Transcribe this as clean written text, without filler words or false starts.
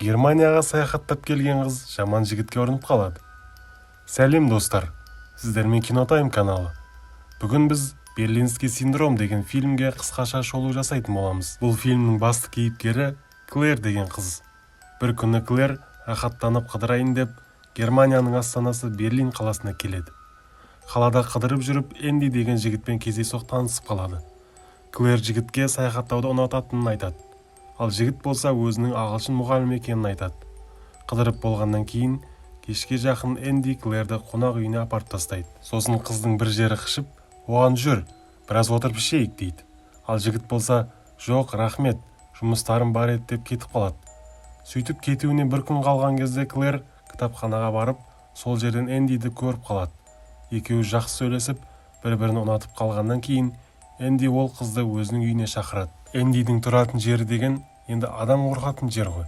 Германияға саяхаттап келген қыз жаман жігітке ұрынып қалады. Сәлем достар, сіздермен Кинотайм каналы. Бүгін біз Берлинский синдром деген фильмге қысқаша шолу жасайтын боламыз. Бұл фильмнің басты кейіпкері Клэр деген қыз. Бір күні Клэр рахаттанып қыдырайын деп Германияның астанасы Берлин қаласына келеді. Қалада қыдырып жүріп Энди деген жігітпен кездейсоқ танысып қалады. Клэр жігітке саяхаттауды ұнататынын айтады. Ал жігіт болса өзінің ағылшын мұғалімі екенін айтады. Қыдырып болғаннан кейін кешке жақын Энди Клэрді қонақ үйіне апарып тастайды. Сосын қыздың бір жері қышып, оған жүр, біраз отырып ішейік дейді. Ал жігіт болса, жоқ, рахмет, жұмыстарым бар еді деп кетіп қалады. Сөйтіп кетуіне бір күн қалған кезде Клэр кітапханаға барып, сол жерден Эндиді көріп қалады. Екеуі жақсы сөйлесіп, бір-бірін ұнатып қалғаннан кейін Энди ол қызды өзінің үйіне шақырады. Эндидің тұратын жері деген енді адам қорқатын жер ғой.